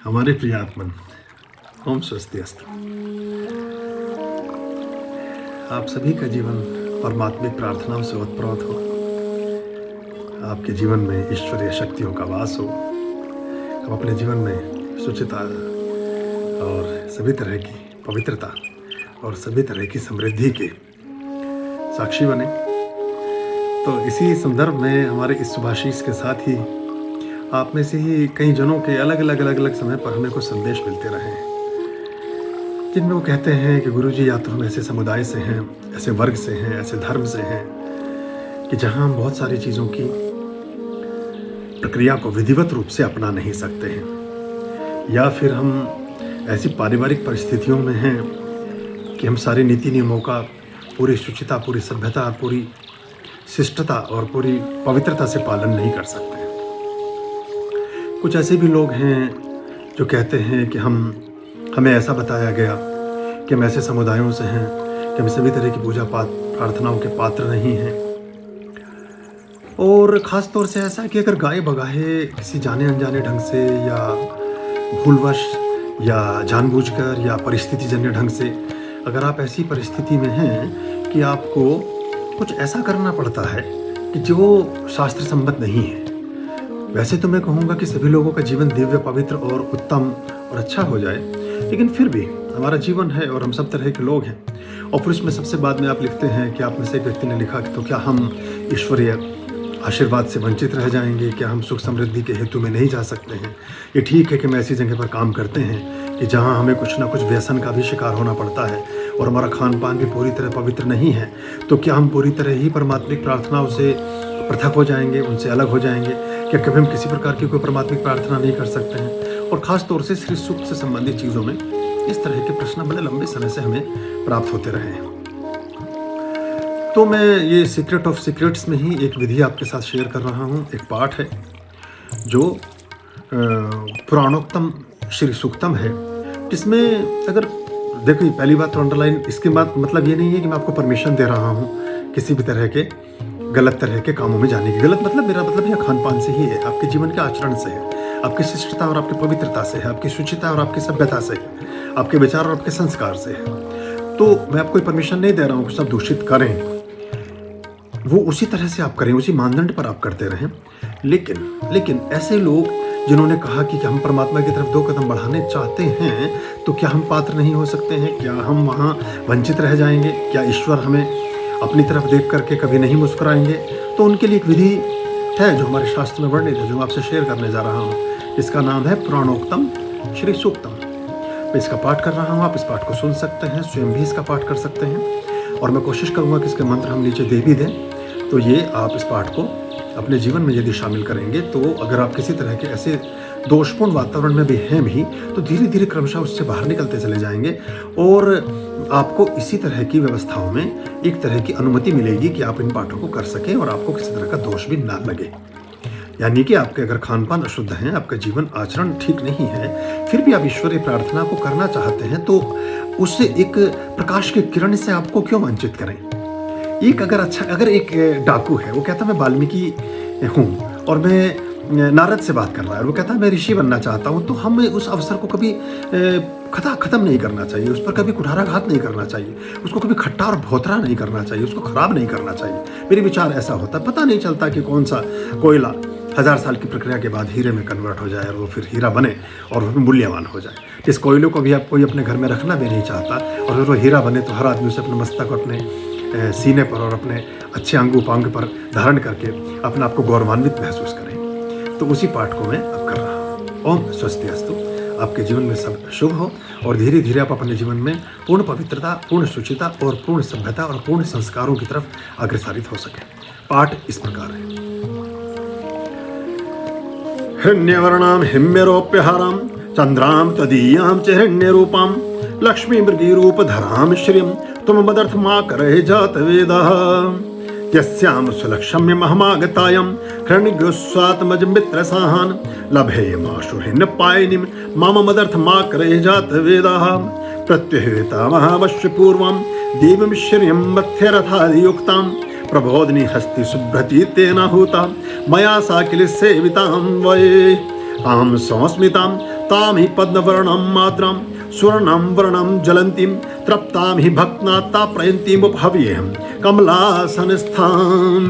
हमारे प्रिय आत्मन, ओम स्वस्ति अस्तु। आप सभी का जीवन परमात्मिक प्रार्थनाओं से ओतप्रोत हो। आपके जीवन में ईश्वरीय शक्तियों का वास हो। आप अपने जीवन में शुचिता और सभी तरह की पवित्रता और सभी तरह की समृद्धि के साक्षी बने। तो इसी संदर्भ में हमारे इस शुभाशीष के साथ ही आप में से ही कई जनों के अलग अलग समय पर हमें कुछ संदेश मिलते रहे हैं, जिनमें वो कहते हैं कि गुरुजी या तो हम ऐसे समुदाय से हैं, ऐसे वर्ग से हैं, ऐसे धर्म से हैं कि जहां हम बहुत सारी चीज़ों की प्रक्रिया को विधिवत रूप से अपना नहीं सकते हैं, या फिर हम ऐसी पारिवारिक परिस्थितियों में हैं कि हम सारे नीति नियमों का पूरी शुचिता, पूरी सभ्यता, पूरी शिष्टता और पूरी पवित्रता से पालन नहीं कर सकते। कुछ ऐसे भी लोग हैं जो कहते हैं कि हमें ऐसा बताया गया कि हम ऐसे समुदायों से हैं कि हम सभी तरह की पूजा प्रार्थनाओं के पात्र नहीं हैं। और ख़ास तौर से ऐसा कि अगर गाए बगाहे किसी जाने अनजाने ढंग से या भूलवश या जानबूझकर या परिस्थितिजन्य ढंग से अगर आप ऐसी परिस्थिति में हैं कि आपको कुछ ऐसा करना पड़ता है कि जो शास्त्र सम्मत नहीं है। वैसे तो मैं कहूँगा कि सभी लोगों का जीवन दिव्य, पवित्र और उत्तम और अच्छा हो जाए, लेकिन फिर भी हमारा जीवन है और हम सब तरह के लोग हैं। और फिर उसमें सबसे बाद में आप लिखते हैं कि आप में से एक व्यक्ति ने लिखा कि तो क्या हम ईश्वरीय आशीर्वाद से वंचित रह जाएंगे? क्या हम सुख समृद्धि के हेतु में नहीं जा सकते हैं? ये ठीक है कि हम ऐसी जगह पर काम करते हैं कि जहाँ हमें कुछ ना कुछ व्यसन का भी शिकार होना पड़ता है और हमारा खान पान भी पूरी तरह पवित्र नहीं है। तो क्या हम पूरी तरह ही परमात्मिक प्रार्थनाओं से पृथक हो जाएंगे, उनसे अलग हो जाएंगे? क्या कभी हम किसी प्रकार की कोई परमात्मिक प्रार्थना नहीं कर सकते हैं? और ख़ास तौर से श्री सूक्त से संबंधित चीज़ों में इस तरह के प्रश्न बड़े लंबे समय से हमें प्राप्त होते रहे हैं। तो मैं ये सीक्रेट ऑफ सीक्रेट्स में ही एक विधि आपके साथ शेयर कर रहा हूँ। एक पाठ है जो पुराणोक्तम श्री सूक्तम है, जिसमें अगर देखो, पहली बात तो अंडरलाइन, इसके बाद मतलब ये नहीं है कि मैं आपको परमिशन दे रहा हूँ किसी भी तरह के गलत तरह के कामों में जाने की। गलत मतलब मेरा मतलब यह खान पान से ही है, आपके जीवन के आचरण से है, आपकी शिष्टता और आपकी पवित्रता से है, आपकी शुचिता और आपकी सभ्यता से है, आपके विचार और आपके संस्कार से है। तो मैं आपको परमिशन नहीं दे रहा हूँ कि सब दूषित करें, वो उसी तरह से आप करें, उसी मानदंड पर आप करते रहें। लेकिन ऐसे लोग जिन्होंने कहा कि हम परमात्मा की तरफ 2 कदम बढ़ाने चाहते हैं, तो क्या हम पात्र नहीं हो सकते हैं? क्या हम वहाँ वंचित रह जाएंगे? क्या ईश्वर हमें अपनी तरफ देख करके कभी नहीं मुस्कुराएंगे? तो उनके लिए एक विधि है जो हमारे शास्त्र में वर्णित है, जो मैं आपसे शेयर करने जा रहा हूँ। इसका नाम है पुराणोक्तम श्री सूक्तम। मैं इसका पाठ कर रहा हूँ, आप इस पाठ को सुन सकते हैं, स्वयं भी इसका पाठ कर सकते हैं। और मैं कोशिश करूँगा कि इसके मंत्र हम नीचे दे भी दें। तो ये आप इस पाठ को अपने जीवन में यदि शामिल करेंगे, तो अगर आप किसी तरह के ऐसे दोषपूर्ण वातावरण में भी हैं भी, तो धीरे धीरे क्रमशः उससे बाहर निकलते चले जाएंगे और आपको इसी तरह की व्यवस्थाओं में एक तरह की अनुमति मिलेगी कि आप इन पाठों को कर सकें और आपको किसी तरह का दोष भी ना लगे। यानी कि आपके अगर खान पान अशुद्ध हैं, आपका जीवन आचरण ठीक नहीं है, फिर भी आप ईश्वरीय प्रार्थना को करना चाहते हैं, तो उससे एक प्रकाश की किरण से आपको क्यों वंचित करें? अगर एक डाकू है, वो कहता मैं वाल्मीकि हूँ और मैं नारद से बात कर रहा है, वो कहता है मैं ऋषि बनना चाहता हूँ, तो हमें उस अवसर को कभी ख़त्म नहीं करना चाहिए, उस पर कभी कुठाराघात नहीं करना चाहिए, उसको कभी खट्टा और भोतरा नहीं करना चाहिए, उसको ख़राब नहीं करना चाहिए। मेरे विचार ऐसा होता है। पता नहीं चलता कि कौन सा कोयला 1000 साल की प्रक्रिया के बाद हीरे में कन्वर्ट हो जाए और वो फिर हीरा बने और वो मूल्यवान हो जाए। इस कोयले को भी आप कोई अपने घर में रखना भी नहीं चाहता, और फिर वो हीरा बने तो हर आदमी उसे अपने मस्तक और अपने सीने पर और अपने अच्छे अंग उपांग पर धारण करके अपने आप को गौरवान्वित महसूस करें। तो उसी पाठ को मैं अब कर रहा हूँ। ओम स्वस्ति अस्तु। आपके जीवन में सब शुभ हो और धीरे धीरे आप अपने जीवन में पूर्ण पवित्रता, पूर्ण शुचिता और पूर्ण सभ्यता और पूर्ण संस्कारों की तरफ अग्रसरित हो सके। पाठ इस प्रकार है। हिरण्यवर्णाम हिम्यरोप्यहाराम चंद्राम तदीयाम च हिरण्यरूपाम लक्ष्मी मृगीरूपधराम श्रियं त्वमदर्थमाकरे जातवेदः यस्याम सुलक्ष्म्य महमागतायं हृण्यगुस्वात्मज मित्रसाहान् लभेमाशु हिन्नपायिनीं मामदर्थमाकरे जातवेदः प्रत्युहिता महावश्य पूर्वं देवीं श्रियं मथ्यरथादियुक्तां प्रबोधिनी हस्ति शुभ्रती तेन हूता मया सा किल सेवितां वये तां संस्मितां ताम ही पद्मवर्णम माद्राम स्वर्णम वर्णम जलंतीम तृप्ताम ही भक्नाता प्रयंतीम उपहव्येहम कमलासनस्थाम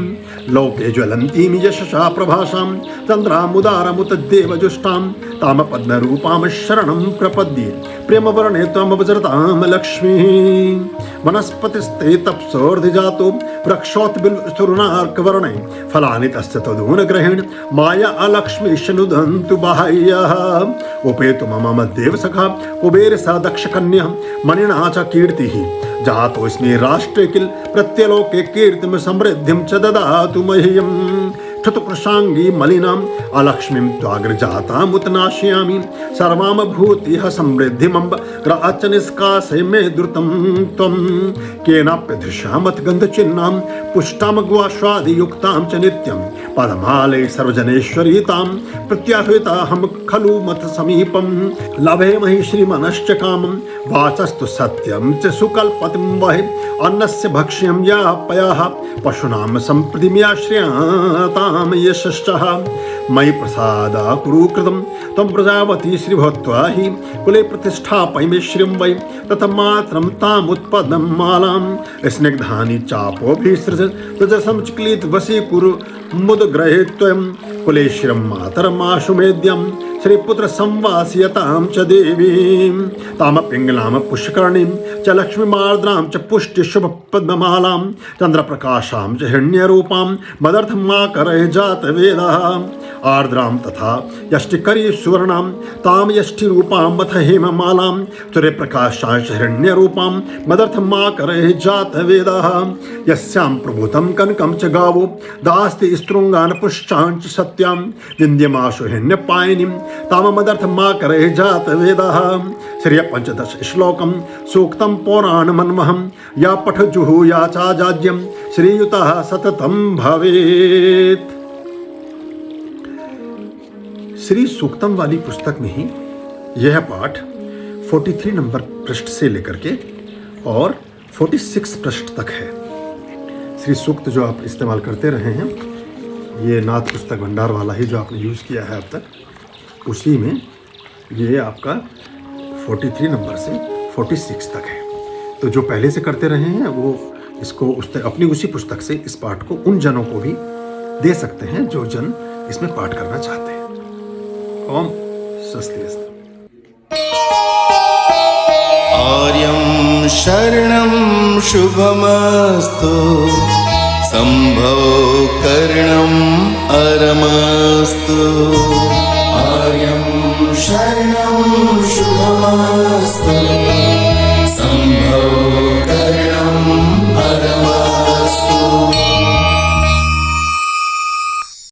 लोके ज्वलंतीम यशसा प्रभासाम चंद्रामुदारमुतद्देवजुष्टाम ताम पद्मरूपाम शरणं प्रपद्ये प्रेमवर्णे त्वमवजरताम लक्ष्मी वनस्पतिस्ते तप्सोर्धिजातो वृक्षोत्बिलस्तुरुणार्कवर्णे फलानि तस्य तदूनग्रहेण माया अलक्ष्मीशनुदन्तु बाह्यः उपेतु मम मद्देव सखा कुबेर सा दक्षकन्या मणिना च कीर्तिः जातोऽस्मि राष्ट्रे किल प्रत्यलोके कीर्तिं समृद्धिं च ददातु मह्यम् ठतुकृशांगी मलिनाम अलक्ष्मीं त्वाग्रजातामुत नाशयामि सर्वाम भूतिः समृद्धिमम्ब ग्राच निष्कासय मे द्रुतं त्वं केनाप्यधृशामथ गन्धचिह्नां पुष्टां ग्वाश्वादियुक्तां च नित्यं पदमाले सर्वजनेश्वरीतां प्रत्याहृताहं खलु मथ समीपं लभे महि श्रीमनश्च कामं वाचस्तु सत्यं च सुकल्पतिं वहे अन्नस्य भक्ष्यं या पयः पशूनां सम्प्रतिम्याश्रयातां यशश्चः मयि प्रसादा कुरु कृतं त्वं प्रजावती श्रीभूत्वा हि कुले प्रतिष्ठापय मे श्रियं वै ततमात्रं तामुत्पदं मालां स्निग्धानि चापोभिसृज रजसंचक्लित वशीकुरु मुदग्रहे त्वं कुले श्रियं मातरमाशु मेद्यं श्रीपुत्र संवासयतां च देवीं ताम पिङ्गलां पुष्करणीं च लक्ष्मीमार्द्रां च पुष्टिशुभ पद्ममालां चन्द्रप्रकाशां च हिरण्यरूपां मदर्थमाकरः जातवेदः आर्द्रां तथा यष्टिकरी सुवर्णां तां यष्टिरूपां मथ हेममालां सूर्यप्रकाशां च हिरण्यरूपां मदर्थमाकरः जातवेदः यस्यां प्रभूतं कनकं च गावो दास्ति स्त्रृङ्गान् पुष्टां च सत्यां विन्द्यमाशु हिरण्यपायिनीं ताममदर्थमाकरः जातवेदः श्रिय 15 श्लोकं सूक्तं पौराणमन्वहं या पठजुः या चाजाज्यं श्रीयुतः सततं भवेत्। श्री सूक्तम वाली पुस्तक में ही यह पाठ 43 नंबर पृष्ठ से लेकर के और 46 पृष्ठ तक है। श्री सूक्त जो आप इस्तेमाल करते रहे हैं, ये नाथ पुस्तक भंडार वाला ही जो आपने यूज़ किया है अब तक, उसी में ये आपका 43 नंबर से 46 तक है। तो जो पहले से करते रहे हैं वो इसको अपनी उसी पुस्तक से इस पाठ को उन जनों को भी दे सकते हैं जो जन इसमें पाठ करना चाहते हैं। ओम स्वस्ति। आर्यं शरणं शुभमस्तु संभव करणम् अरमस्तु। आर्यं शरणं